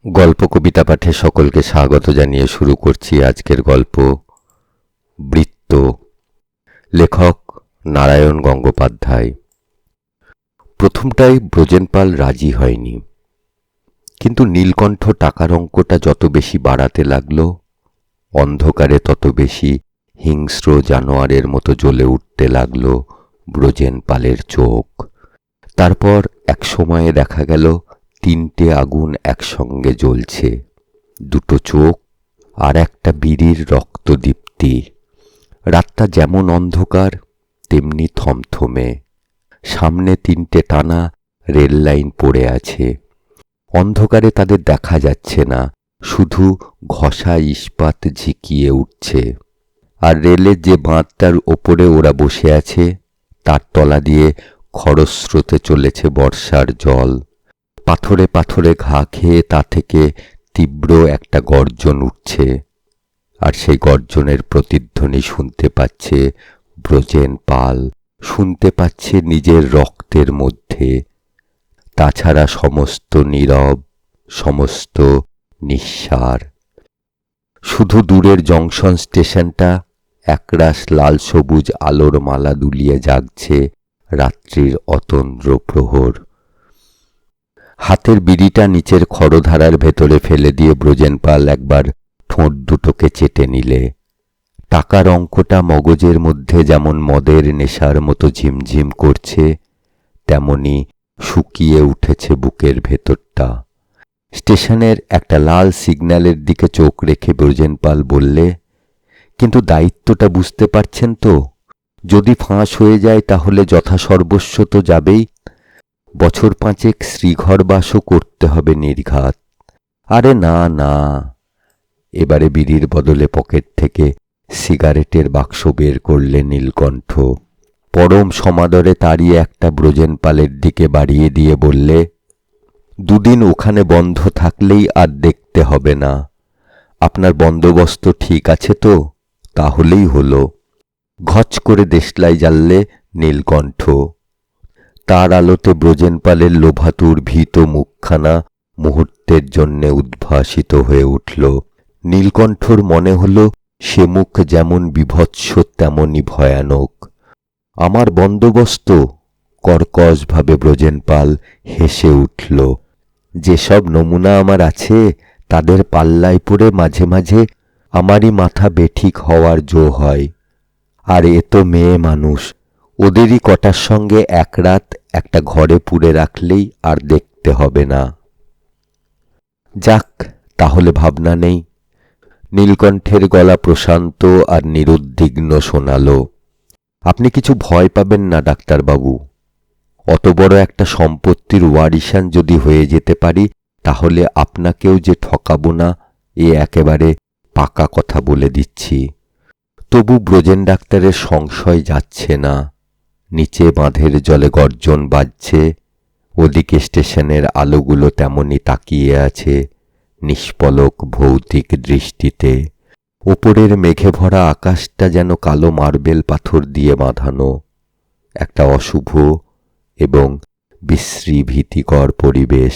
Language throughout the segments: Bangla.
গল্প কবিতা পাঠে সকলকে স্বাগত জানিয়ে শুরু করছি আজকের গল্প বৃত্ত। লেখক নারায়ণ গঙ্গোপাধ্যায়। প্রথমটায় ব্রজেনপাল রাজি হয়নি, কিন্তু নীলকণ্ঠ টাকার অঙ্কটা যত বেশি বাড়াতে লাগল, অন্ধকারে তত বেশি হিংস্র জানোয়ারের মতো জ্বলে উঠতে লাগল ব্রজেনপালের চোখ। তারপর এক সময়ে দেখা গেল তিনটে আগুন একসঙ্গে জ্বলছে, দুটো চোখ আর একটা বিড়ির রক্তদীপ্তি। রাতটা যেমন অন্ধকার তেমনি থমথমে। সামনে তিনটে টানা রেল লাইন পড়ে আছে। অন্ধকারে তাদের দেখা যাচ্ছে না, শুধু ঘষা ইস্পাত ঝিকিয়ে উঠছে। আর রেলের যে বাঁধটার ওপরে ওরা বসে আছে তার তলা দিয়ে খরস্রোতে চলেছে বর্ষার জল। পাথরে পাথরে ঘা খেয়ে তা থেকে তীব্র একটা গর্জন উঠছে, আর সেই গর্জনের প্রতিধ্বনি শুনতে পাচ্ছে ব্রজেনপাল, শুনতে পাচ্ছে নিজের রক্তের মধ্যে। তাছাড়া সমস্ত নীরব, সমস্ত নিঃসার। শুধু দূরের জংশন স্টেশনটা একরাশ লাল সবুজ আলোর মালা দুলিয়ে জাগছে রাত্রির অতন্দ্র প্রহর। হাতের বিড়িটা নিচের খড়ধারার ভেতরে ফেলে দিয়ে ব্রজেনপাল একবার ঠোঁট দুটোকে চেটে নিলে। টাকার অঙ্কটা মগজের মধ্যে যেমন মদের নেশার মতো ঝিমঝিম করছে, তেমনি শুকিয়ে উঠেছে বুকের ভেতরটা। স্টেশনের একটা লাল সিগন্যালের দিকে চোখ রেখে ব্রজেনপাল বললে, কিন্তু দায়িত্বটা বুঝতে পারছেন তো? যদি ফাঁস হয়ে যায় তাহলে যথাসর্বস্ব তো যাবেই। বছর পাঁচেক শ্রীঘরবাসও করতে হবে নির্ঘাত। আরে না না। এবারে বিড়ির বদলে পকেট থেকে সিগারেটের বাক্স বের করলে নীলকণ্ঠ। পরম সমাদরে তাড়িয়ে একটা ব্রজেনপালের দিকে বাড়িয়ে দিয়ে বললে, দুদিন ওখানে বন্ধ থাকলেই আর দেখতে হবে না। আপনার বন্দোবস্ত ঠিক আছে তো? তাহলেই হলো। ঘচ করে দেশলাই জ্বাললে নীলকণ্ঠ। তার আলোতে ব্রজেনপালের লোভাতুর ভীত মুখখানা মুহূর্তের জন্যে উদ্ভাসিত হয়ে উঠল। নীলকণ্ঠর মনে হল সে মুখ যেমন বিভৎস তেমনি ভয়ানক। আমার বন্দোবস্ত? কর্কশভাবে ব্রজেনপাল হেসে উঠল। যেসব নমুনা আমার আছে তাদের পাল্লায় পড়ে মাঝে মাঝে আমারই মাথা বেঠিক হওয়ার জো হয়। আর এ তো মেয়ে মানুষ, ওদেরই কটার সঙ্গে এক রাত একটা ঘরে পুরে রাখলেই আর দেখতে হবে না। যাক, তাহলে ভাবনা নেই। নীলকণ্ঠের গলা প্রশান্ত আর নিরুদ্বিগ্ন শোনাল। আপনি কিছু ভয় পাবেন না ডাক্তারবাবু। অত বড় একটা সম্পত্তির ওয়ারিশান যদি হয়ে যেতে পারি তাহলে আপনাকেও যে ঠকাবো না, এ একেবারে পাকা কথা বলে দিচ্ছি। তবু ব্রজেন ডাক্তারের সংশয় যাচ্ছে না। নিচে বাঁধের জলে গর্জন বাজছে, ওদিকে স্টেশনের আলোগুলো তেমনি তাকিয়ে আছে নিষ্পলক ভৌতিক দৃষ্টিতে। ওপরের মেঘে ভরা আকাশটা যেন কালো মার্বেল পাথর দিয়ে বাঁধানো। একটা অশুভ এবং বিশ্রী ভীতিকর পরিবেশ।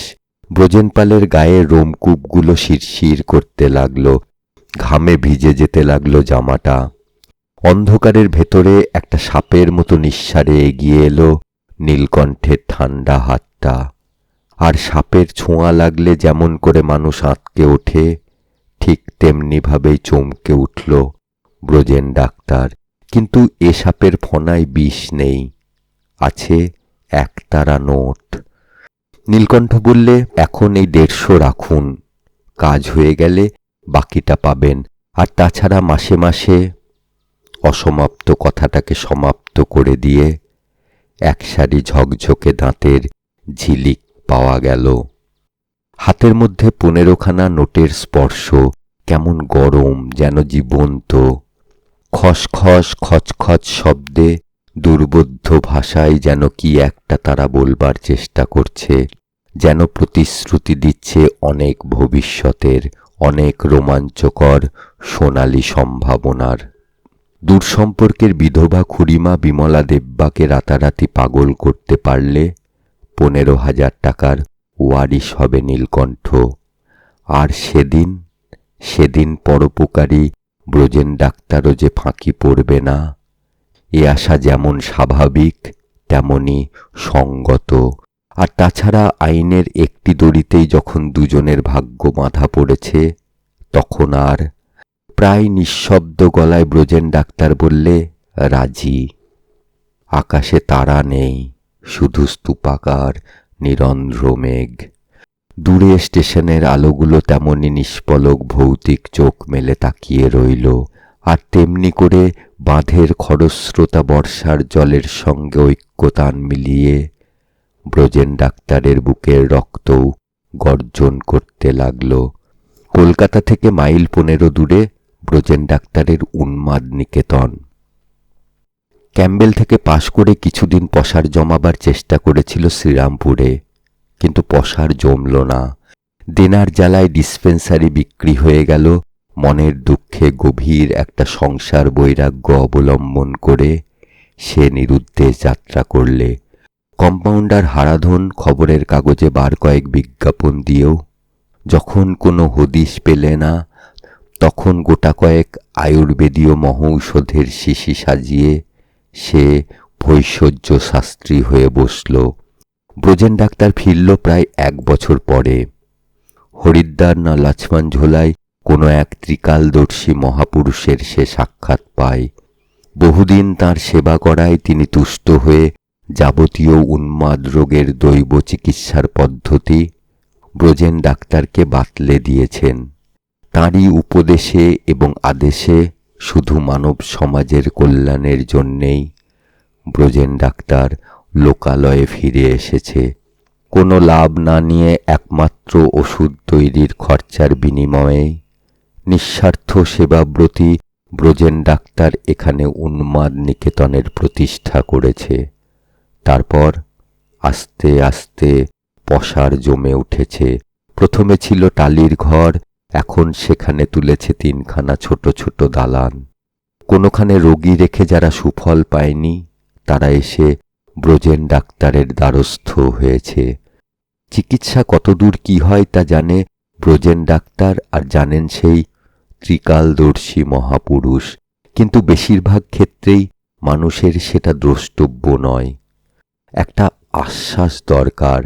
ব্রজেনপালের গায়ে রোমকূপগুলো শিরশির করতে লাগলো, ঘামে ভিজে যেতে লাগলো জামাটা। অন্ধকারের ভেতরে একটা সাপের মতো নিঃসারে এগিয়ে এলো নীলকণ্ঠের ঠান্ডা হাতটা। আর সাপের ছোঁয়া লাগলে যেমন করে মানুষ আঁতকে ওঠে, ঠিক তেমনিভাবেই চমকে উঠল ব্রজেন ডাক্তার। কিন্তু এ সাপের ফণায় বিষ নেই, আছে একতারা নোট। নীলকণ্ঠ বললে, এখন এই 150 রাখুন, কাজ হয়ে গেলে বাকিটা পাবেন। আর তাছাড়া মাসে মাসে। অসমাপ্ত কথাটাকে সমাপ্ত করে দিয়ে এক সারি ঝকঝকে দাঁতের ঝিলিক পাওয়া গেল। হাতের মধ্যে 15খানা নোটের স্পর্শ কেমন গরম, যেন জীবন্ত। খসখস খচখচ শব্দে দুর্বোধ্য ভাষায় যেন কি একটা তারা বলবার চেষ্টা করছে, যেন প্রতিশ্রুতি দিচ্ছে অনেক ভবিষ্যতের, অনেক রোমাঞ্চকর সোনালী সম্ভাবনার। দূরসম্পর্কের বিধবা খুড়িমা বিমলা দেববাকে রাতারাতি পাগল করতে পারলে 15,000 টাকার ওয়ারিশ হবে নীলকণ্ঠ। আর সেদিন সেদিন পরোপকারী ব্রজেন ডাক্তারও যে ফাঁকি পড়বে না, এ আশা যেমন স্বাভাবিক তেমনি সঙ্গত। আর তাছাড়া আইনের একটি দড়িতেই যখন দুজনের ভাগ্য বাঁধা পড়েছে, তখন আর। প্রায় নিঃশব্দ গলায় ব্রজেন ডাক্তার বললে, রাজি। আকাশে তারা নেই, শুধু স্তূপাকার নিরন্ধ্র মেঘ। দূরে স্টেশনের আলোগুলো তেমনি নিষ্পলক ভৌতিক চোখ মেলে তাকিয়ে রইল, আর তেমনি করে বাঁধের খরস্রোতা বর্ষার জলের সঙ্গে ঐক্যতান মিলিয়ে ব্রজেন ডাক্তারের বুকের রক্তও গর্জন করতে লাগল। কলকাতা থেকে মাইল 15 দূরে ব্রজেন ডাক্তারের উন্মাদ নিকেতন। ক্যাম্বেল থেকে পাশ করে কিছুদিন পসার জমাবার চেষ্টা করেছিল শ্রীরামপুরে, কিন্তু পসার জমল না। দেনার জ্বালায় ডিসপেন্সারি বিক্রি হয়ে গেল। মনের দুঃখে গভীর একটা সংসার বৈরাগ্য অবলম্বন করে সে নিরুদ্দেশ যাত্রা করলে। কম্পাউন্ডার হারাধন খবরের কাগজে বার কয়েক বিজ্ঞাপন দিয়েও যখন কোনো হদিশ পেলে না, তখন গোটা কয়েক আয়ুর্বেদীয় মহৌষধের শিশি সাজিয়ে সে ভৈষজ্য শাস্ত্রী হয়ে বসল। ব্রজেন ডাক্তার ফিরল প্রায় 1 বছর পরে। হরিদ্বার না লক্ষ্মণ ঝোলায় কোনো এক ত্রিকালদর্শী মহাপুরুষের সে সাক্ষাৎ পায়। বহুদিন তাঁর সেবা করায় তিনি তুষ্ট হয়ে যাবতীয় উন্মাদ রোগের দৈব চিকিৎসার পদ্ধতি ব্রজেন ডাক্তারকে বাতলে দিয়েছেন। তাঁরই উপদেশে এবং আদেশে শুধু মানব সমাজের কল্যাণের জন্যেই ব্রজেন ডাক্তার লোকালয়ে ফিরে এসেছে। কোনো লাভ না নিয়ে একমাত্র ওষুধ তৈরির খরচার বিনিময়ে নিঃস্বার্থ সেবাব্রতী ব্রজেন ডাক্তার এখানে উন্মাদ নিকেতনের প্রতিষ্ঠা করেছে। তারপর আস্তে আস্তে পসার জমে উঠেছে। প্রথমে ছিল টালির ঘর, এখন সেখানে তুলেছে 3খানা ছোট ছোট দালান। কোনোখানে রোগী রেখে যারা সুফল পায়নি, তারা এসে ব্রজেন ডাক্তারের দ্বারস্থ হয়েছে। চিকিৎসা কতদূর কি হয় তা জানে ব্রজেন ডাক্তার, আর জানেন সেই ত্রিকালদর্শী মহাপুরুষ। কিন্তু বেশিরভাগ ক্ষেত্রেই মানুষের সেটা দ্রষ্টব্য নয়। একটা আশ্বাস দরকার,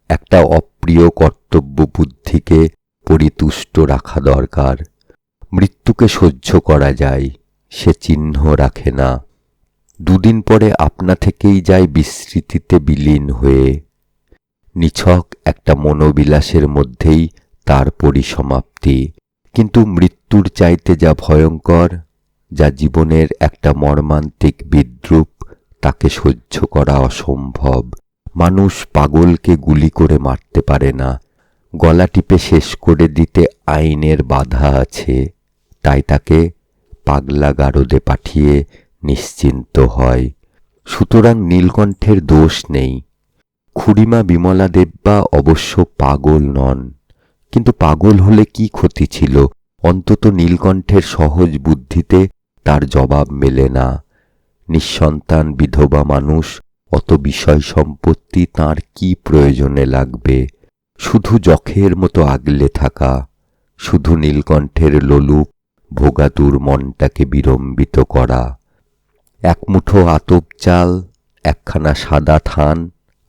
একটা অপ্রিয় কর্তব্য বুদ্ধিকে পরিতুষ্ট রাখা দরকার। মৃত্যুকে সহ্য করা যায়, সে চিহ্ন রাখে না। 2 দিন পরে আপনা থেকেই যায় বিস্মৃতিতে বিলীন হয়ে। নিছক একটা মনোবিলাসের মধ্যেই তার পরিসমাপ্তি। কিন্তু মৃত্যুর চাইতে যা ভয়ঙ্কর, যা জীবনের একটা মর্মান্তিক বিদ্রূপ, তাকে সহ্য করা অসম্ভব। মানুষ পাগলকে গুলি করে মারতে পারে না, গলা টিপে শেষ করে দিতে আইনের বাধা আছে। তাই তাকে পাগলা গারদে পাঠিয়ে নিশ্চিন্ত হয়। সুতরাং নীলকণ্ঠের দোষ নেই। খুড়িমা বিমলা দেববা অবশ্য পাগল নন, কিন্তু পাগল হলে কি ক্ষতি ছিল? অন্তত নীলকণ্ঠের সহজ বুদ্ধিতে তার জবাব মেলে না। নিঃসন্তান বিধবা মানুষ, অত বিষয় সম্পত্তি তাঁর কি প্রয়োজনে লাগবে? শুধু যখের মতো আগলে থাকা, শুধু নীলকণ্ঠের লোলুপ ভোগাতুর মনটাকে বিড়ম্বিত করা। 1 মুঠো আতপ চাল, 1খানা সাদা থান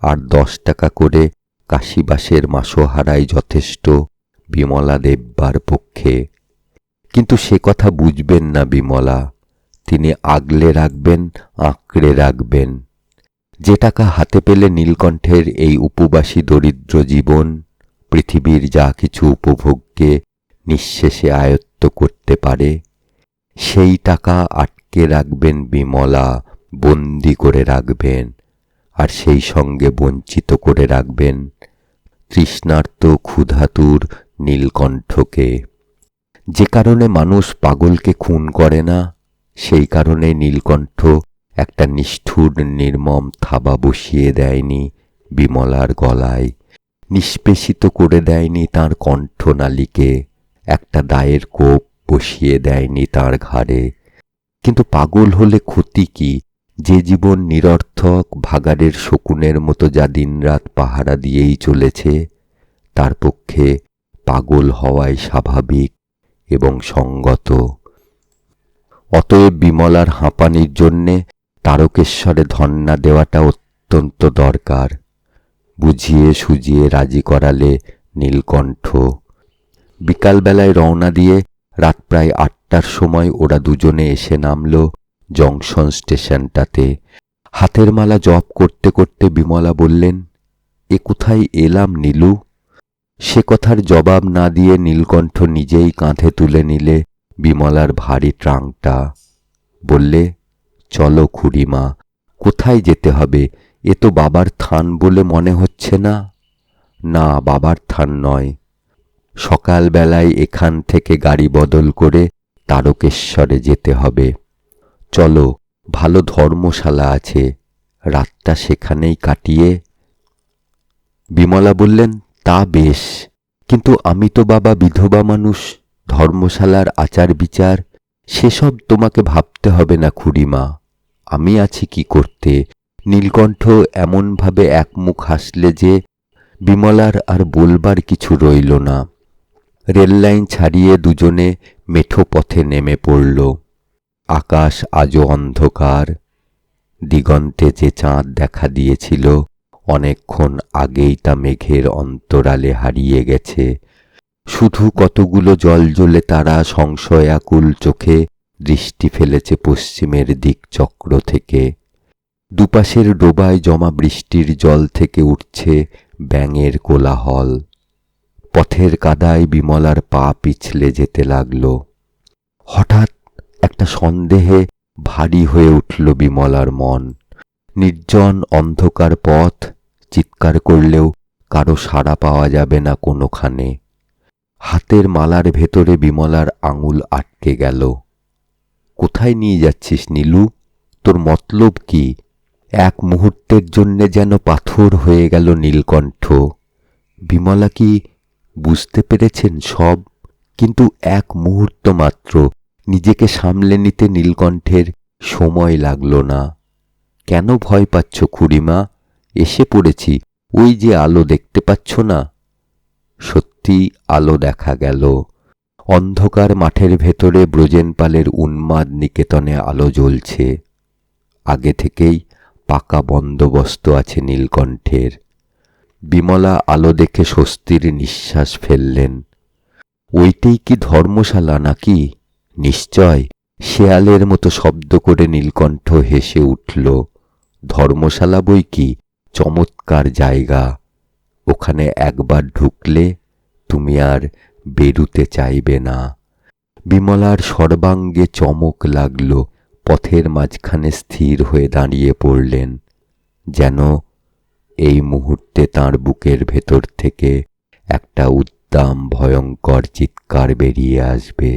আর 10 টাকা করে কাশিবাসের মাসোহারাই যথেষ্ট বিমলা দেববার পক্ষে। কিন্তু সে কথা বুঝবেন না বিমলা। তিনি আগলে রাখবেন, আঁকড়ে রাখবেন। যে টাকা হাতে পেলে নীলকণ্ঠের এই উপবাসী দরিদ্র জীবন পৃথিবীর যা কিছু উপভোগকে নিঃশেষে আয়ত্ত করতে পারে, সেই টাকা আটকে রাখবেন বিমলা, বন্দি করে রাখবেন। আর সেই সঙ্গে বঞ্চিত করে রাখবেন তৃষ্ণার্ত ক্ষুধাতুর নীলকণ্ঠকে। যে কারণে মানুষ পাগলকে খুন করে না, সেই কারণে নীলকণ্ঠ একটা নিষ্ঠুর নির্মম থাবা বসিয়ে দেয়নি বিমলার গলায়, নিষ্পেষিত করে দেয়নি তাঁর কণ্ঠনালীকে, একটা দায়ের কোপ বসিয়ে দেয়নি তাঁর ঘাড়ে। কিন্তু পাগল হলে ক্ষতি কি? যে জীবন নিরর্থক ভাগাড়ের শকুনের মতো যা দিনরাত পাহারা দিয়েই চলেছে, তার পক্ষে পাগল হওয়াই স্বাভাবিক এবং সঙ্গত। অতএব বিমলার হাঁপানির জন্যে তারকেশ্বরে ধন্না দেওয়াটা অত্যন্ত দরকার। বুঝিয়ে সুঝিয়ে রাজি করালে নীলকণ্ঠ। বিকালবেলায় রওনা দিয়ে রাত প্রায় 8টার সময় ওরা দুজনে এসে নামল জংশন স্টেশনটাতে। হাতের মালা জপ করতে করতে বিমলা বললেন, এ কোথায় এলাম নীলু? সে কথার জবাব না দিয়ে নীলকণ্ঠ নিজেই কাঁধে তুলে নিলে বিমলার ভারী ট্রাঙ্কটা। বললে, চলো খুড়িমা, কোথায় যেতে হবে? এ তো বাবার থান বলে মনে হচ্ছে না। না, বাবার থান নয়। সকালবেলায় এখান থেকে গাড়ি বদল করে তারকেশ্বরে যেতে হবে। চলো, ভালো ধর্মশালা আছে, রাতটা সেখানেই কাটিয়ে। বিমলা বললেন, তা বেশ, কিন্তু আমি তো বাবা বিধবা মানুষ, ধর্মশালার আচার বিচার সেসব তোমাকে ভাবতে হবে না খুড়িমা, আমি আছি কি করতে। নীলকণ্ঠ এমনভাবে একমুখ হাসলে যে বিমলার আর বলবার কিছু রইল না। রেললাইন ছাড়িয়ে দুজনে মেঠো পথে নেমে পড়ল। আকাশ আজও অন্ধকার। দিগন্তে যে চাঁদ দেখা দিয়েছিল অনেকক্ষণ আগেই তা মেঘের অন্তরালে হারিয়ে গেছে। শুধু কতগুলো জলজ্বলে তারা সংশয়াকুল চোখে দৃষ্টি ফেলেছে পশ্চিমের দিকচক্র থেকে। দুপাশের ডোবায় জমা বৃষ্টির জল থেকে উঠছে ব্যাঙের কোলাহল। পথের কাদায় বিমলার পা পিছলে যেতে লাগল। হঠাৎ একটা সন্দেহে ভারী হয়ে উঠল বিমলার মন। নির্জন অন্ধকার পথ, চিৎকার করলেও কারো সাড়া পাওয়া যাবে না কোনোখানে। হাতের মালার ভেতরে বিমলার আঙুল আটকে গেল। কোথায় নিয়ে যাচ্ছিস নীলু? তোর মতলব কি? এক মুহূর্তের জন্যে যেন পাথর হয়ে গেল নীলকণ্ঠ। বিমলা কি বুঝতে পেরেছেন সব? কিন্তু এক মুহূর্ত মাত্র নিজেকে সামলে নিতে নীলকণ্ঠের সময় লাগল না। কেন ভয় পাচ্ছ খুড়িমা? এসে পড়েছি, ওই যে আলো দেখতে পাচ্ছ না? সত্যি আলো দেখা গেল। অন্ধকার মাঠের ভেতরে ব্রজেনপালের উন্মাদ নিকেতনে আলো জ্বলছে। আগে থেকেই পাকা বন্দোবস্ত আছে নীলকণ্ঠের। বিমলা আলো দেখে স্বস্তির নিঃশ্বাস ফেললেন। ওইটাই কি ধর্মশালা নাকি? নিশ্চয়। শেয়ালের মতো শব্দ করে নীলকণ্ঠ হেসে উঠল। ধর্মশালা বই কি, চমৎকার জায়গা। ওখানে একবার ঢুকলে তুমি আর বেরুতে চাইবে না। বিমলার সর্বাঙ্গে চমক লাগল। পথের মাঝখানে স্থির হয়ে দাঁড়িয়ে পড়লেন, যেন এই মুহূর্তে তাঁর বুকের ভেতর থেকে একটা উদ্দাম ভয়ঙ্কর চিৎকার বেরিয়ে আসবে।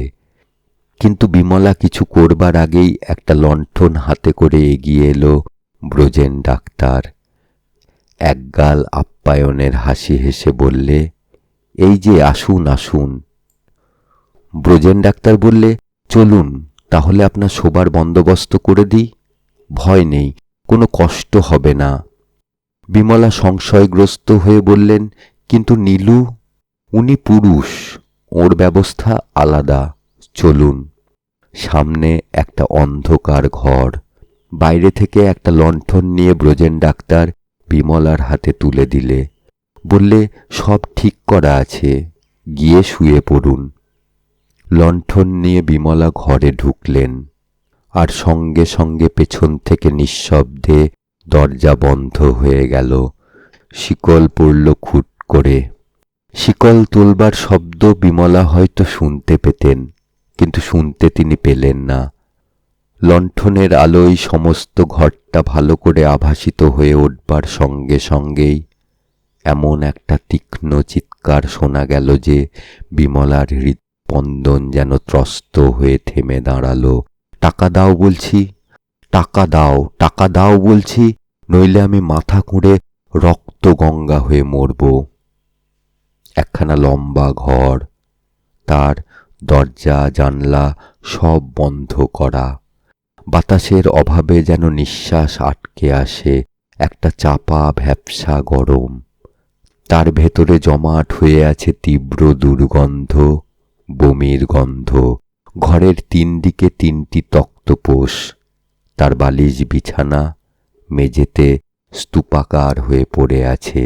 কিন্তু বিমলা কিছু করবার আগেই একটা লণ্ঠন হাতে করে এগিয়ে এলো ব্রজেন ডাক্তার। একগাল আপ্যায়নের হাসি হেসে বললে, এই যে আসুন আসুন। ব্রজেন ডাক্তার বললে, চলুন তাহলে আপনার শোবার বন্দোবস্ত করে দিই। ভয় নেই, কোনো কষ্ট হবে না। বিমলা সংশয়গ্রস্ত হয়ে বললেন, কিন্তু নীলু? উনি পুরুষ, ওর ব্যবস্থা আলাদা। চলুন। সামনে একটা অন্ধকার ঘর। বাইরে থেকে একটা লণ্ঠন নিয়ে ব্রজেন ডাক্তার বিমলার হাতে তুলে দিলে। বললে, সব ঠিক করা আছে, গিয়ে শুয়ে পড়ুন। লণ্ঠন নিয়ে বিমলা ঘরে ঢুকলেন, আর সঙ্গে সঙ্গে পেছন থেকে নিঃশব্দে দরজা বন্ধ হয়ে গেল। শিকল পড়ল খুট করে। শিকল তোলবার শব্দ বিমলা হয়তো শুনতে পেতেন, কিন্তু শুনতে তিনি পেলেন না। লণ্ঠনের আলোয় সমস্ত ঘরটা ভালো করে আভাসিত হয়ে উঠবার সঙ্গে সঙ্গেই এমন একটা তীক্ষ্ণ চিৎকার শোনা গেল যে বিমলার হৃৎস্পন্দন যেন ত্রস্ত হয়ে থেমে দাঁড়াল। টাকা দাও বলছি, টাকা দাও, টাকা দাও বলছি, নইলে আমি মাথা খুঁড়ে রক্ত গঙ্গা হয়ে মরব। একখানা লম্বা ঘর, তার দরজা জানলা সব বন্ধ করা। বাতাসের অভাবে যেন নিঃশ্বাস আটকে আসে, একটা চাপা ভ্যাপসা গরম। তার ভেতরে জমাট হয়ে আছে তীব্র দুর্গন্ধ, বমির গন্ধ। ঘরের 3 দিকে 3টি তক্তপোষ, তার বালিশ বিছানা মেঝেতে স্তূপাকার হয়ে পড়ে আছে।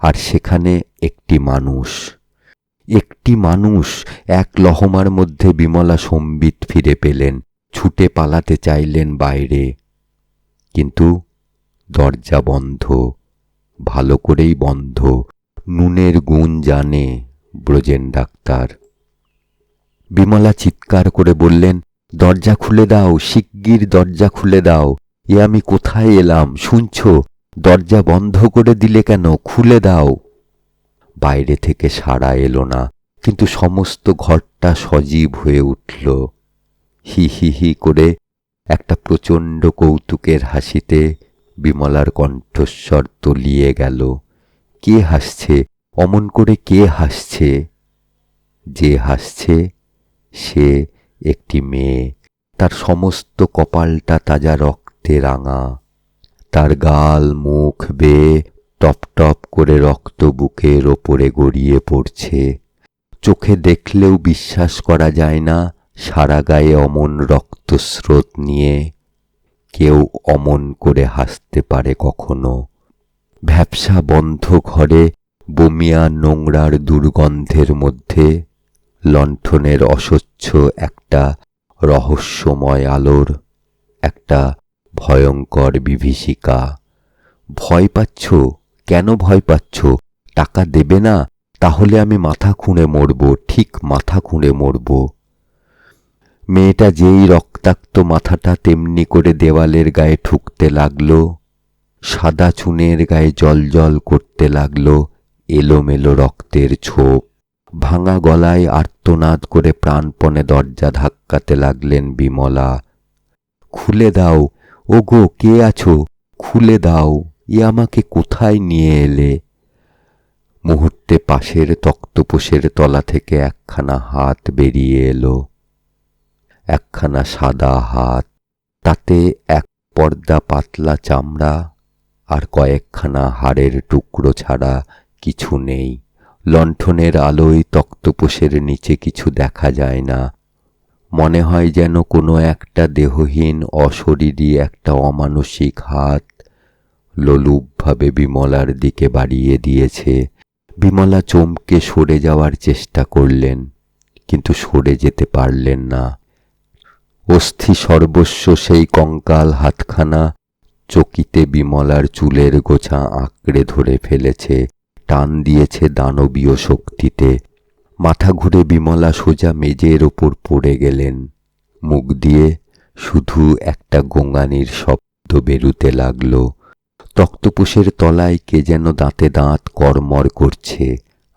আর সেখানে একটি মানুষ। এক লহমার মধ্যে বিমলা সম্বিত ফিরে পেলেন। ছুটে পালাতে চাইলেন বাইরে, কিন্তু দরজা বন্ধ, ভালো করেই বন্ধ। নুনের গুণ জানে ব্রজেন ডাক্তার। বিমলা চিৎকার করে বললেন, দরজা খুলে দাও, শিগগির দরজা খুলে দাও। এ আমি কোথায় এলাম শুনছ? দরজা বন্ধ করে দিলে কেন? খুলে দাও। বাইরে থেকে সাড়া এলো না, কিন্তু সমস্ত ঘরটা সজীব হয়ে উঠল। হি হি হি করে একটা প্রচণ্ড কৌতুকের হাসিতে বিমলার কণ্ঠস্বর তলিয়ে গেল। কে হাসছে? অমন করে কে হাসছে? যে হাসছে সে একটি মেয়ে। তার সমস্ত কপালটা তাজা রক্তে রাঙা, তার গাল মুখ বেয়ে টপ টপ করে রক্ত বুকের ওপরে গড়িয়ে পড়ছে। চোখে দেখলেও বিশ্বাস করা যায় না সারা গায়ে অমন রক্তস্রোত নিয়ে কেউ অমন করে হাসতে পারে কখনো। ভ্যাপসা বন্ধ ঘরে বমিয়া নোংরার দুর্গন্ধের মধ্যে লণ্ঠনের অস্বচ্ছ একটা রহস্যময় আলোর একটা ভয়ঙ্কর বিভীষিকা। ভয় পাচ্ছ? কেন ভয় পাচ্ছ? টাকা দেবে না? তাহলে আমি মাথা খুঁড়ে মরব, ঠিক মাথা খুঁড়ে মরব। মেয়েটা যেই রক্তাক্ত মাথাটা তেমনি করে দেওয়ালের গায়ে ঠুকতে লাগল, সাদা চুনের গায়ে জলজল করতে লাগল এলোমেলো রক্তের ছোপ। ভাঙা গলায় আর্তনাদ করে প্রাণপণে দরজা ধাক্কাতে লাগলেন বিমলা। খুলে দাও, ওগো কে আছো? খুলে দাও, এ আমাকে কোথায় নিয়ে এলে? মুহূর্তে পাশের তক্তপোষের তলা থেকে একখানা হাত বেরিয়ে এলো। একখানা সাদা হাত, তাতে এক পর্দা পাতলা চামড়া আর কয়েকখানা হাড়ের টুকরো ছাড়া কিছু নেই। লণ্ঠনের আলোয় তক্তপোষের নিচে কিছু দেখা যায় না। মনে হয় যেন কোনো একটা দেহহীন অশরীরী একটা অমানসিক হাত লোলুপভাবে বিমলার দিকে বাড়িয়ে দিয়েছে। বিমলা চমকে সরে যাওয়ার চেষ্টা করলেন, কিন্তু সরে যেতে পারলেন না। অস্থি সর্বস্ব সেই কঙ্কাল হাতখানা চকিতে বিমলার চুলের গোছা আঁকড়ে ধরে ফেলেছে, টান দিয়েছে দানবীয় শক্তিতে। মাথা ঘুরে বিমলা সোজা মেজের ওপর পড়ে গেলেন। মুখ দিয়ে শুধু একটা গোঙানির শব্দ বেরুতে লাগল। তক্তপোষের তলায় কে যেন দাঁতে দাঁত কড়মড় করছে।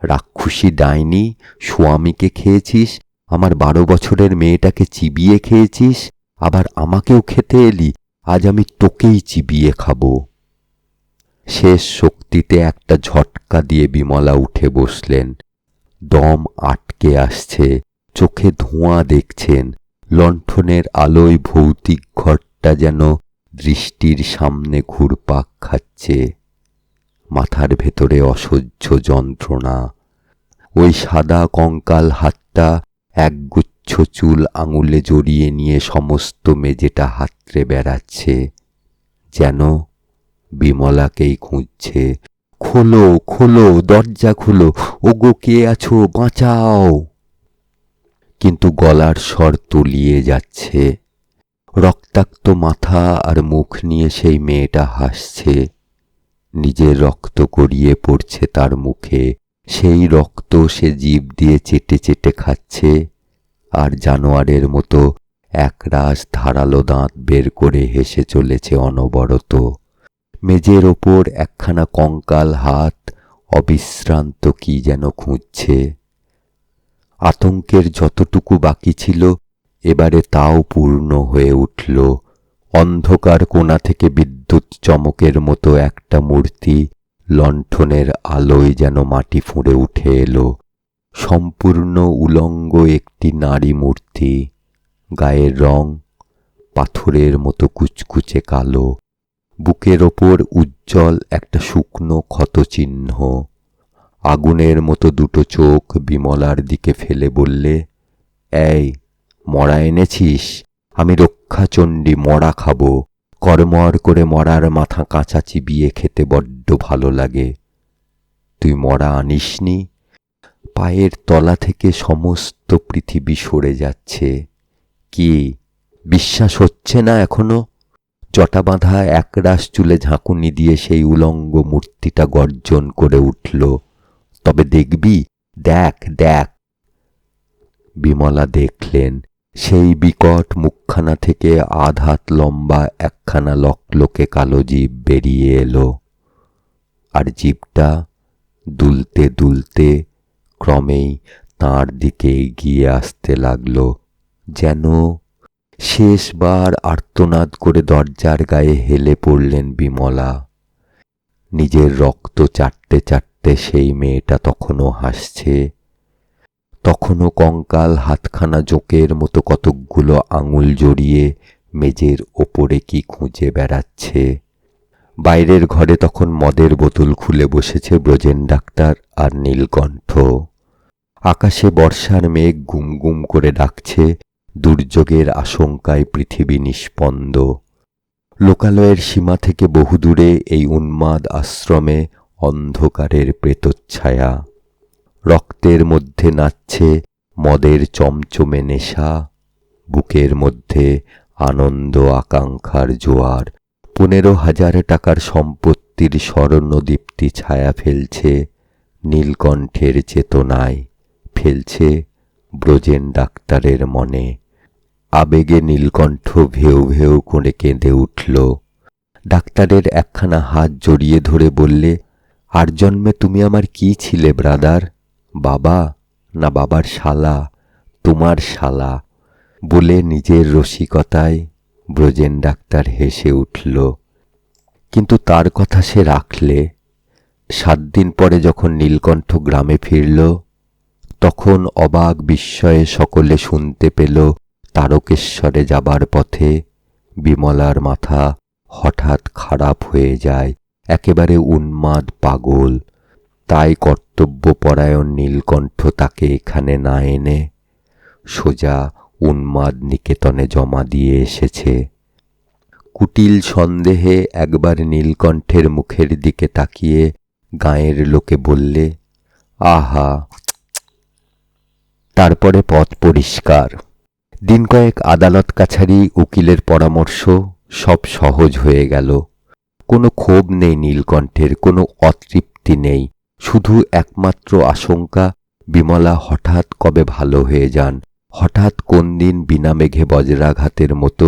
রাক্ষসী ডাইনি, স্বামীকে খেয়েছিস, আমার 12 বছরের মেয়েটাকে চিবিয়ে খেয়েছিস, আবার আমাকেও খেতে এলি, আজ আমি তোকেই চিবিয়ে খাবো। শেষ শক্তিতে একটা ঝটকা দিয়ে বিমলা উঠে বসলেন। দম আটকে আসছে, চোখে ধোঁয়া দেখছেন। লণ্ঠনের আলোয় ভৌতিক ঘরটা যেন দৃষ্টির সামনে ঘুরপাক খাচ্ছে। মাথার ভেতরে অসহ্য যন্ত্রণা। ওই সাদা কঙ্কাল হাতটা একগুচ্ছ চুল আঙুলে জড়িয়ে নিয়ে সমস্ত মেজেটা হাতড়ে বেড়াচ্ছে, যেন বিমলাকেই খুঁজছে। খোলো, খোলো, দরজা খোলো, ওগো কে আছো, বাঁচাও। কিন্তু গলার স্বর তলিয়ে যাচ্ছে। রক্তাক্ত মাথা আর মুখ নিয়ে সেই মেয়েটা হাসছে। নিজের রক্ত গড়িয়ে পড়ছে তার মুখে। সেই রক্ত সে জিভ দিয়ে চেটে চেটে খাচ্ছে, আর জানোয়ারের মতো একরাশ ধারালো দাঁত বের করে হেসে চলেছে অনবরত। মেজের ওপর একখানা কঙ্কাল হাত অবিশ্রান্ত কি যেন খুঁজছে। আতঙ্কের যতটুকু বাকি ছিল এবারে তাও পূর্ণ হয়ে উঠল। অন্ধকার কোণা থেকে বিদ্যুৎ চমকের মতো একটা মূর্তি লণ্ঠনের আলোয় যেন মাটি ফুঁড়ে উঠে এলো। সম্পূর্ণ উলঙ্গ একটি নারী মূর্তি। গায়ের রং পাথরের মতো কুচকুচে কালো। বুকের ওপর উজ্জ্বল একটা শুকনো ক্ষতচিহ্ন। আগুনের মতো দুটো চোখ বিমলার দিকে ফেলে বললে, এই মরা এনেছিস? আমি রক্ষাচণ্ডী, মরা খাবো। কড়মড় করে মরার মাথা কাঁচা চিবিয়ে খেতে বড্ড ভালো লাগে। তুই মরা আনিসনি? পায়ের তলা থেকে সমস্ত পৃথিবী সরে যাচ্ছে। কি বিশ্বাস হচ্ছে না এখনো? জটা বাঁধা একরাশ চুলে ঝাঁকুনি দিয়ে সেই উলঙ্গ মূর্তিটা গর্জন করে উঠল, তবে দেখবি, দেখ দেখ। বিমলা দেখলেন সেই বিকট মুখখানা থেকে আধ হাত লম্বা একখানা লকলকে কালো জিভ বেরিয়ে এলো, আর জিভটা দুলতে দুলতে ক্রমেই তাঁর দিকে এগিয়ে আসতে লাগল, যেন শেষবার আর্তনাদ করে দরজার গায়ে হেলে পড়লেন বিমলা। নিজের রক্ত চাটতে চাটতে সেই মেয়েটা তখনও হাসছে, তখনও কঙ্কাল হাতখানা জোকের মতো কতকগুলো আঙুল জড়িয়ে মেজের ওপরে কি খুঁজে বেড়াচ্ছে। বাইরের ঘরে তখন মদের বোতল খুলে বসেছে ব্রজেন ডাক্তার আর নীলকণ্ঠ। আকাশে বর্ষার মেঘ গুম গুম করে ডাকছে, দুর্যোগের আশঙ্কায় পৃথিবী নিস্পন্দ। লোকালয়ের সীমা থেকে বহুদূরে এই উন্মাদ আশ্রমে অন্ধকারের প্রেতচ্ছায়া। রক্তের মধ্যে নাচছে মদের চমচমে নেশা, বুকের মধ্যে আনন্দ আকাঙ্ক্ষার জোয়ার। 15,000 টাকার সম্পত্তির স্বর্ণদীপ্তি ছায়া ফেলছে নীলকণ্ঠের চেতনায়, ফেলছে ব্রজেন ডাক্তারের মনে। আবেগে নীলকণ্ঠ ভেউ ভেউ করে কেঁদে উঠল। ডাক্তারের একখানা হাত জড়িয়ে ধরে বললে, আর জন্মে তুমি আমার কি ছিলে ব্রাদার? বাবা না বাবার শালা? তোমার শালা। বলে নিজের রসিকতায় ব্রজেন ডাক্তার হেসে উঠল। কিন্তু তার কথা সে রাখলে। 7 দিন পরে যখন নীলকণ্ঠ গ্রামে ফিরল, তখন অবাক বিস্ময়ে সকলে শুনতে পেল তারকেশ্বরে যাবার পথে বিমলার মাথা হঠাৎ খারাপ হয়ে যায়, একেবারে উন্মাদ পাগল। তাই কর্তব্যপরায়ণ নীলকণ্ঠ তাকে এখানে না এনে সোজা উন্মাদ নিকেতনে জমা দিয়ে এসেছে। কুটিল সন্দেহে একবার নীলকণ্ঠের মুখের দিকে তাকিয়ে গাঁয়ের লোকে বললে, আহা। তারপরে পথ পরিষ্কার। দিন কয়েক আদালত কাছারি, উকিলের পরামর্শ, সব সহজ হয়ে গেল। কোনো ক্ষোভ নেই নীলকণ্ঠের, কোনো অতৃপ্তি নেই, শুধু একমাত্র আশঙ্কা বিমলা হঠাৎ কবে ভালো হয়ে যান, হঠাৎ কোন দিন বিনা মেঘে বজ্রাঘাতের মতো।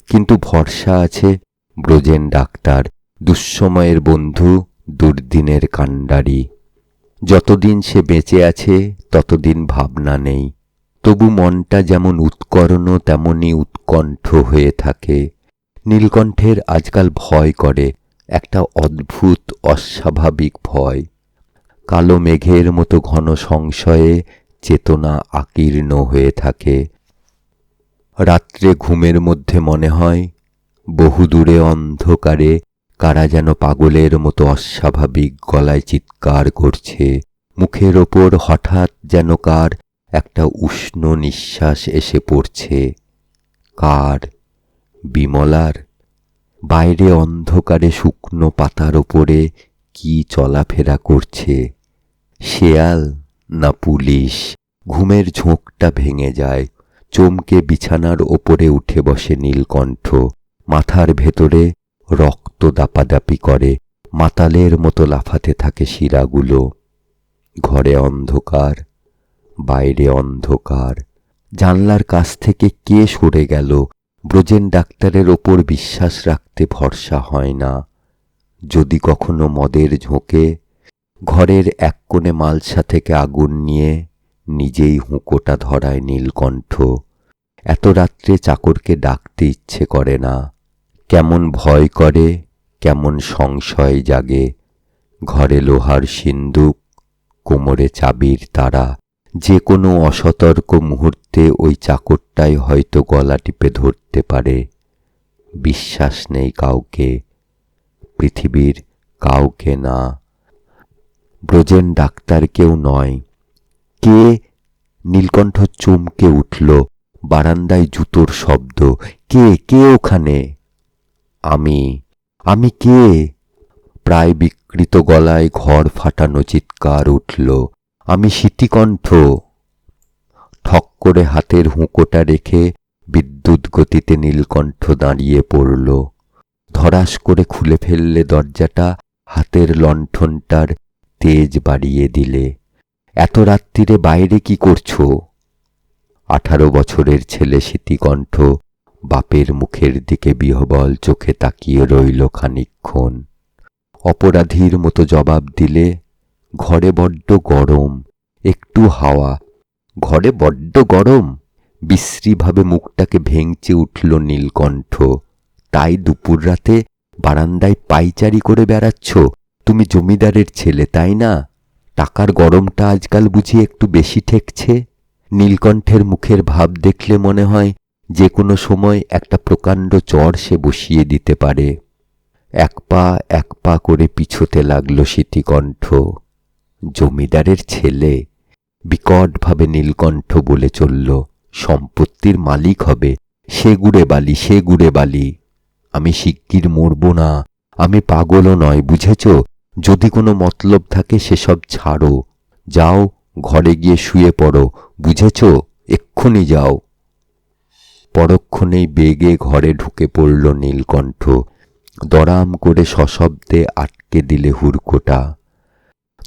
কিন্তু ভরসা আছে ব্রজেন ডাক্তার, দুঃসময়ের বন্ধু, দুর্দিনের কাণ্ডারি। যতদিন সে বেঁচে আছে ততদিন ভাবনা নেই, তবু মনটা যেমন উৎকর্ণ তেমনি উৎকণ্ঠ হয়ে থাকে। নীলকণ্ঠের আজকাল ভয় করে, একটা অদ্ভুত অস্বাভাবিক ভয়। কালো মেঘের মতো ঘন সংশয়ে চেতনা আকীর্ণ হয়ে থাকে। রাত্রে ঘুমের মধ্যে মনে হয় বহুদূরে অন্ধকারে কারা যেন পাগলের মতো অস্বাভাবিক গলায় চিৎকার করছে। মুখের ওপর হঠাৎ যেন কার একটা উষ্ণ নিঃশ্বাস এসে পড়ছে। কার? বিমলার। বাইরে অন্ধকারে শুকনো পাতার ওপরে কি চলাফেরা করছে? শেয়াল না পুলিশ? ঘুমের ঝোঁকটা ভেঙে যায়, চমকে বিছানার ওপরে উঠে বসে নীলকণ্ঠ। মাথার ভেতরে রক্ত দাপাদাপি করে, মাতালের মতো লাফাতে থাকে শিরাগুলো। ঘরে অন্ধকার, বাইরে অন্ধকার। জানলার কাছ থেকে কে সরে গেল? ব্রজেন ডাক্তারের ওপর বিশ্বাস রাখতে ভরসা হয় না। যদি কখনো মদের ঝোঁকে ঘরের এক কোণে মালসা থেকে আগুন নিয়ে নিজেই হুঁকোটা ধরায় নীলকণ্ঠ। এত রাত্রে চাকরকে ডাকতে ইচ্ছে করে না, কেমন ভয় করে, কেমন সংশয় জাগে। ঘরে লোহার সিন্দুক, কোমরে চাবির তারা, যে কোনো অসতর্ক মুহূর্তে ওই চাকরটাই হয়তো গলা টিপে ধরতে পারে। বিশ্বাস নেই কাউকে, পৃথিবীর কাউকে না। ব্রজেন ডাক্তার কেউ নয়। কে? নীলকণ্ঠ চমকে উঠল। বারান্দায় জুতোর শব্দ। কে? কে ওখানে? আমি। আমি কে? প্রায় বিকৃত গলায় ঘর ফাটানো চিৎকার উঠল। আমি স্মৃতিকণ্ঠ। ঠক করে হাতের হুঁকোটা রেখে বিদ্যুৎ গতিতে নীলকণ্ঠ দাঁড়িয়ে পড়ল। ধড়াস করে খুলে ফেললে দরজাটা, হাতের লণ্ঠনটার তেজ বাড়িয়ে দিলে। এত রাত্তিরে বাইরে কি করছো? 18 বছরের ছেলে স্মৃতিকণ্ঠ বাপের মুখের দিকে বিহ্বল চোখে তাকিয়ে রইল খানিকক্ষণ। অপরাধীর মতো জবাব দিলে, ঘরে বড্ড গরম, একটু হাওয়া। ঘরে বড্ড গরম? বিশ্রীভাবে মুখটাকে ভেঙচে উঠল নীলকণ্ঠ। তাই দুপুর রাতে বারান্দায় পায়চারি করে বেড়াচ্ছ? তুমি জমিদারের ছেলে, তাই না? টাকার গরমটা আজকাল বুঝি একটু বেশি ঠেকছে? নীলকণ্ঠের মুখের ভাব দেখলে মনে হয় যে কোনো সময় একটা প্রকাণ্ড চড় সে বসিয়ে দিতে পারে। এক পা করে পিছোতে লাগল স্মৃতিকণ্ঠ। জমিদারের ছেলে? বিকটভাবে নীলকণ্ঠ বলে চলল। সম্পত্তির মালিক হবে। সে গুড়ে বালি, সে গুড়ে বালি। আমি শিগগির মরব না। আমি পাগলও নয়, বুঝেছ? যদি কোনো মতলব থাকে সেসব ছাড়ো। যাও, ঘরে গিয়ে শুয়ে পড়ো, বুঝেছ? এক্ষুনি যাও। পরক্ষণেই বেগে ঘরে ঢুকে পড়ল নীলকণ্ঠ। দরাম করে সশব্দে আটকে দিলে হুড়কোটা।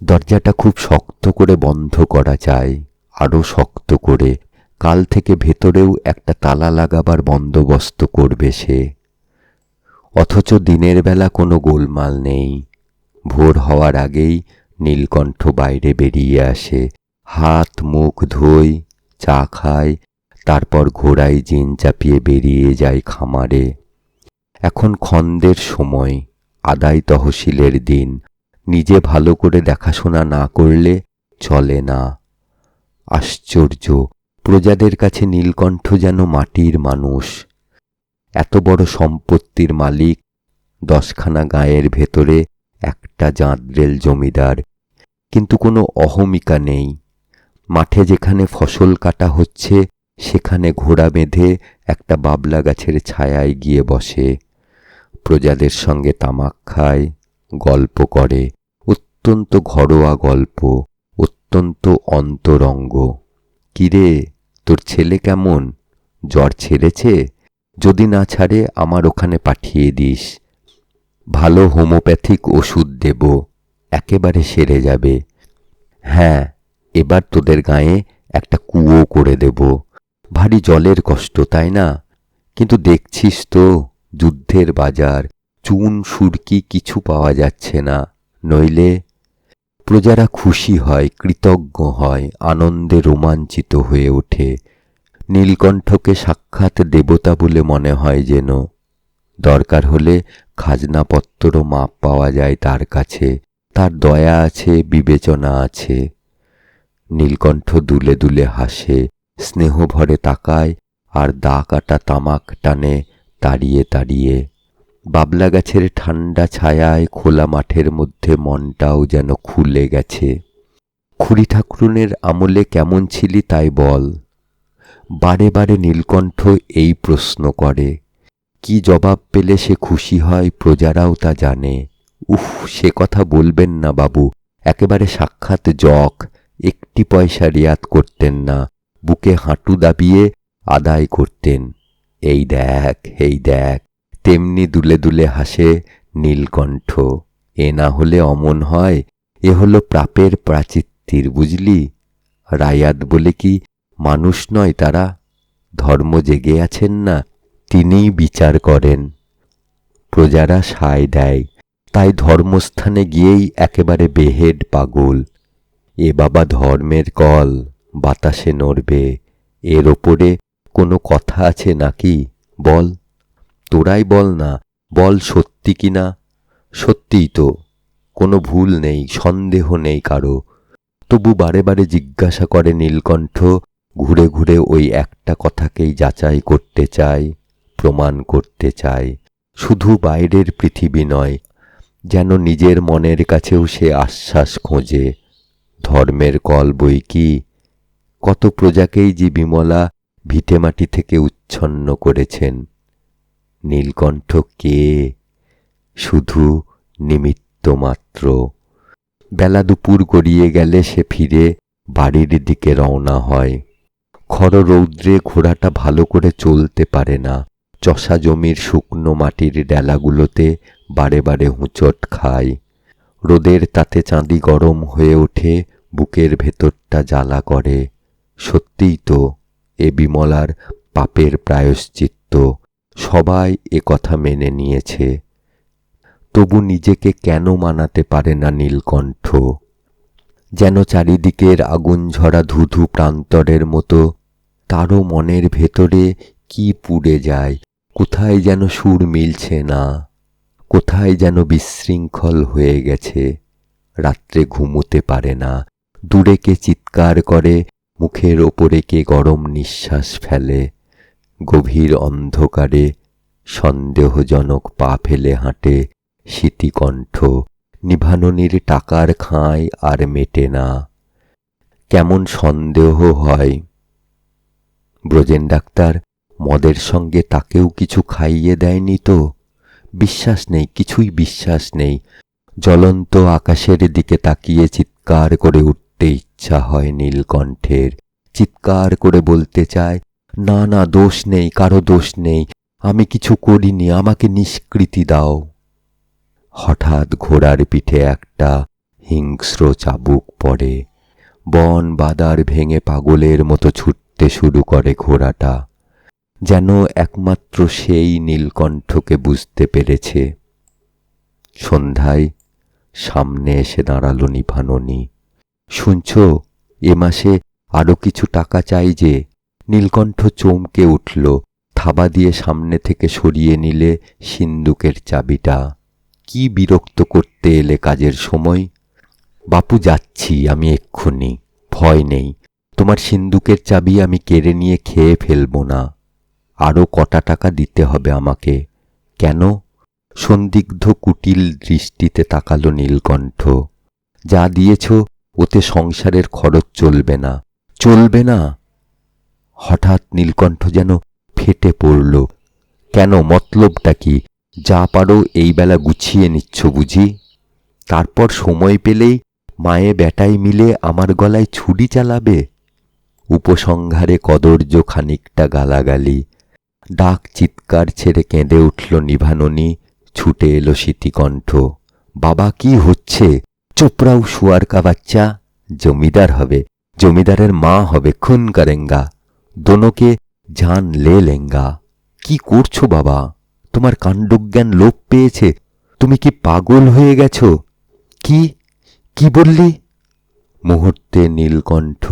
দরজাটা খুব শক্ত করে বন্ধ করা চাই, আরো শক্ত করে। কাল থেকে ভেতরেও একটা তালা লাগাবার বন্দোবস্ত করবে সে। অথচ দিনের বেলা কোনো গোলমাল নেই। ভোর হওয়ার আগেই নীলকণ্ঠ বাইরে বেরিয়ে আসে। হাত মুখ ধোয়, চা খায়, তারপর ঘোড়ায় জিন চাপিয়ে বেরিয়ে যায় খামারে। এখন খন্দের সময়, আদায় তহসিলের দিন। নিজে ভালো করে দেখাশোনা না করলে চলে না। আশ্চর্য, প্রজাদের কাছে নীলকণ্ঠ যেন মাটির মানুষ। এত বড় সম্পত্তির মালিক, 10খানা গাঁয়ের ভেতরে একটা জাঁদরেল জমিদার, কিন্তু কোনো অহমিকা নেই। মাঠে যেখানে ফসল কাটা হচ্ছে সেখানে ঘোড়া বেঁধে একটা বাবলা গাছের ছায়ায় গিয়ে বসে। প্রজাদের সঙ্গে তামাক খায়, গল্প করে। অত্যন্ত ঘরোয়া গল্প, অত্যন্ত অন্তরঙ্গ। কিরে, তোর ছেলে কেমন? জ্বর ছেড়েছে? যদি না ছাড়ে আমার ওখানে পাঠিয়ে দিস। ভালো হোমিওপ্যাথিক ওষুধ দেব, একেবারে সেরে যাবে। হ্যাঁ, এবার তোদের গায়ে একটা কুয়ো করে দেব। ভারী জলের কষ্ট, তাই না? কিন্তু দেখছিস তো, যুদ্ধের বাজার, চুন সুরকি কিছু পাওয়া যাচ্ছে না। নইলে প্রজারা খুশি হয়, কৃতজ্ঞ হয়, আনন্দে রোমাঞ্চিত হয়ে ওঠে। নীলকণ্ঠকে সাক্ষাৎ দেবতা বলে মনে হয় যেন। দরকার হলে খাজনাপত্র মাপ পাওয়া যায় তার কাছে। তার দয়া আছে, বিবেচনা আছে। নীলকণ্ঠ দুলে দুলে হাসে, স্নেহ ভরে তাকায়, আর দা কাটা তামাক টানে তাড়িয়ে তাড়িয়ে। বাবলা গাছের ঠান্ডা ছায়ায় খোলা মাঠের মধ্যে মনটাও যেন খুলে গেছে। খুড়ি ঠাকুরনের আমলে কেমন ছিলি তাই বল। বারে বারে নীলকণ্ঠ এই প্রশ্ন করে। কি জবাব পেলে সে খুশি হয় প্রজারাও তা জানে। উফ, সে কথা বলবেন না বাবু, একেবারে সাক্ষাৎ জক। একটি পয়সা রিয়াত করতেন না, বুকে হাঁটু দাবিয়ে আদায় করতেন। এই দেখ, এই দেখ, তেমনি দুলে দুলে হাসে নীলকণ্ঠ। এ না হলে অমন হয়? এ হলো প্রাপের প্রাচিত্তির, বুঝলি? রায়াত বলে কি মানুষ নয় তারা? ধর্ম জেগে আছেন না, তিনিই বিচার করেন। প্রজারা সায় দেয়, তাই ধর্মস্থানে গিয়েই একেবারে বেহেড পাগল। এ বাবা ধর্মের কল, বাতাসে নড়বে। এর ওপরে কোনো কথা আছে নাকি? বল, তোরাই বল না, বল সত্যি কিনা। সত্যিই তো, কোনো ভুল নেই, সন্দেহ নেই কারো। তবু বারে বারে জিজ্ঞাসা করে নীলকণ্ঠ, ঘুরে ঘুরে ওই একটা কথাকেই যাচাই করতে চায়, প্রমাণ করতে চায়। শুধু বাইরের পৃথিবী নয়, যেন নিজের মনের কাছেও সে আশ্বাস খোঁজে। ধর্মের কল বই কি, কত প্রজাকেই যে বিমলা ভিটেমাটি থেকে উচ্ছন্ন করেছেন। নীলকণ্ঠ কে? শুধু নিমিত্ত মাত্র। বেলা দুপুর গড়িয়ে গেলে সে ফিরে বাড়ির দিকে রওনা হয়। খড় রৌদ্রে ঘোড়াটা ভালো করে চলতে পারে না। চষা জমির শুকনো মাটির ডেলাগুলোতে বারে বারে হুঁচট খায়। রোদের তাতে চাঁদি গরম হয়ে ওঠে, বুকের ভেতরটা জ্বালা করে। সত্যিই তো, এ বিমলার পাপের প্রায়শ্চিত্ত। সবাই এ কথা মেনে নিয়েছে। তবু নিজেকে কেন মানাতে পারে না নীলকণ্ঠ? যেন চারিদিকের আগুন ঝরা ধুধু প্রান্তরের মতো তারও মনের ভেতরে কি পুড়ে যায়। কোথায় যেন সুর মিলছে না, কোথায় যেন বিশৃঙ্খল হয়ে গেছে। রাত্রে ঘুমোতে পারে না। দূরে কে চিৎকার করে, মুখের ওপরে কে গরম নিঃশ্বাস ফেলে। গভীর অন্ধকারে সন্দেহজনক পা ফেলে হাঁটে স্মৃতিকণ্ঠ। নিভাননির টাকার খাঁয় আর মেটে না। কেমন সন্দেহ হয়। ব্রজেন ডাক্তার মদের সঙ্গে তাকেও কিছু খাইয়ে দেয়নি তো? বিশ্বাস নেই, কিছুই বিশ্বাস নেই। জ্বলন্ত আকাশের দিকে তাকিয়ে চিৎকার করে উঠতে ইচ্ছা হয় নীলকণ্ঠের। চিৎকার করে বলতে চায়, না না, দোষ নেই, কারো দোষ নেই, আমি কিছু করিনি, আমাকে নিষ্কৃতি দাও। হঠাৎ ঘোড়ার পিঠে একটা হিংস্র চাবুক পড়ে। বন বাদার ভেঙে পাগলের মতো ছুটতে শুরু করে ঘোড়াটা। যেন একমাত্র সেই নীলকণ্ঠকে বুঝতে পেরেছে। সন্ধ্যায় সামনে এসে দাঁড়ালো নিভাননি। শুনছ, এ মাসে আরো কিছু টাকা চাই যে। নীলকণ্ঠ চমকে উঠল। থাবা দিয়ে সামনে থেকে সরিয়ে নিলে সিন্দুকের চাবিটা। কি বিরক্ত করতে এলে কাজের সময়? বাপু, যাচ্ছি আমি এক্ষুনি, ভয় নেই। তোমার সিন্দুকের চাবি আমি কেড়ে নিয়ে খেয়ে ফেলব না। আরো কটা টাকা দিতে হবে আমাকে। কেন? সন্দিগ্ধ কুটিল দৃষ্টিতে তাকালো নীলকণ্ঠ। যা দিয়েছ ওতে সংসারের খরচ চলবে না। চলবে না? হঠাৎ নীলকণ্ঠ যেন ফেটে পড়ল। কেন, মতলবটা কি? যা পারো এই বেলা গুছিয়ে নিচ্ছ বুঝি? তারপর সময় পেলেই মায়ে বেটাই মিলে আমার গলায় ছুরি চালাবে? উপসংহারে কদর্য খানিকটা গালাগালি। ডাক চিৎকার ছেড়ে কেঁদে উঠল নিভাননি। ছুটে এলো স্মৃতিকণ্ঠ। বাবা, কি হচ্ছে? চোপড়াও শুয়ার কা বাচ্চা। জমিদার হবে, জমিদারের মা হবে, খুন করেঙ্গা, দোনোকে জান লে লেঙ্গা। কি করছো বাবা? তোমার কাণ্ডজ্ঞান লোপ পেয়েছে? তুমি কি পাগল হয়ে গেছ? কি কি বললি? মুহূর্তে নীলকণ্ঠ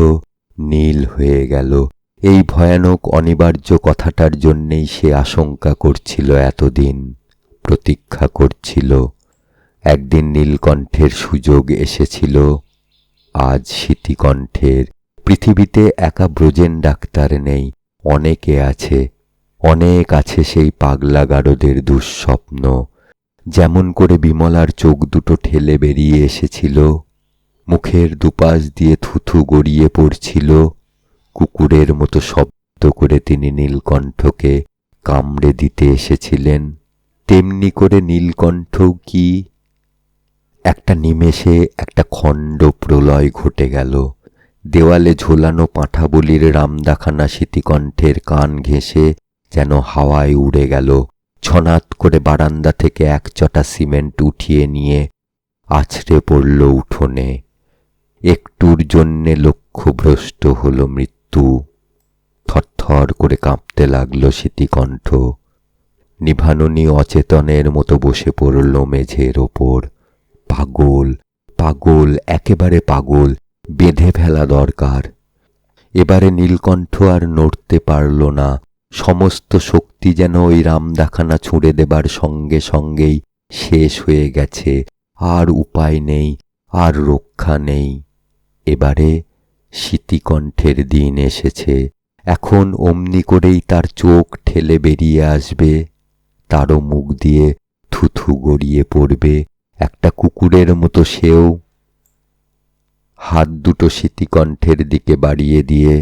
নীল হয়ে গেল। এই ভয়ানক অনিবার্য কথাটার জন্যেই সে আশঙ্কা করছিল, এতদিন প্রতীক্ষা করছিল। একদিন নীলকণ্ঠের সুযোগ এসেছিল, আজ স্মৃতিকণ্ঠের। পৃথিবীতে একা ব্রজেন ডাক্তার নেই, অনেকে আছে, অনেক আছে সেই পাগলা গারদের দুঃস্বপ্ন। যেমন করে বিমলার চোখ দুটো ঠেলে বেরিয়ে এসেছিল, মুখের দুপাশ দিয়ে থুথু গড়িয়ে পড়ছিল, কুকুরের মতো শব্দ করে তিনি নীলকণ্ঠকে কামড়ে দিতে এসেছিলেন, তেমনি করে নীলকণ্ঠও কি একটা নিমেষে একটা খণ্ড প্রলয় ঘটে গেল। দেওয়ালে ঝোলানো পাঁঠাবলির রামদাখানা স্মৃতিকণ্ঠের কান ঘেঁষে যেন হাওয়ায় উড়ে গেল। ছনাৎ করে বারান্দা থেকে এক চটা সিমেন্ট উঠিয়ে নিয়ে আছড়ে পড়ল উঠোনে। একটুর জন্যে লক্ষ্যভ্রষ্ট হল মৃত্যু। থরথর করে কাঁপতে লাগল স্মৃতিকণ্ঠ। নিভাননি অচেতনের মতো বসে পড়ল মেঝের ওপর। পাগল, পাগল, একেবারে পাগল, বেঁধে ফেলা দরকার। এবারে নীলকণ্ঠ আর নড়তে পারল না। সমস্ত শক্তি যেন ওই রামদাখানা ছুঁড়ে দেবার সঙ্গে সঙ্গেই শেষ হয়ে গেছে। আর উপায় নেই, আর রক্ষা নেই। এবারে স্মৃতিকণ্ঠের দিন এসেছে। এখন অমনি করেই তার চোখ ঠেলে বেরিয়ে আসবে, তারও মুখ দিয়ে থুথু গড়িয়ে পড়বে, একটা কুকুরের মতো সেও হাত দুটো স্মৃতিকণ্ঠের দিকে বাড়িয়ে দিয়ে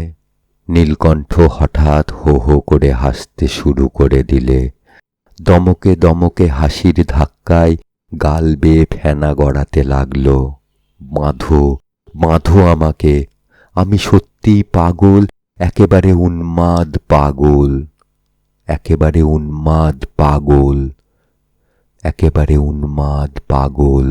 নীলকণ্ঠ হঠাৎ হো হো করে হাসতে শুরু করে দিলে। দমকে দমকে হাসির ধাক্কায় গাল বেয়ে ফেনা গড়াতে লাগল। বাঁধো, বাঁধো আমাকে, আমি সত্যিই পাগল, একেবারে উন্মাদ পাগল, একেবারে উন্মাদ পাগল, একেবারে উন্মাদ পাগল।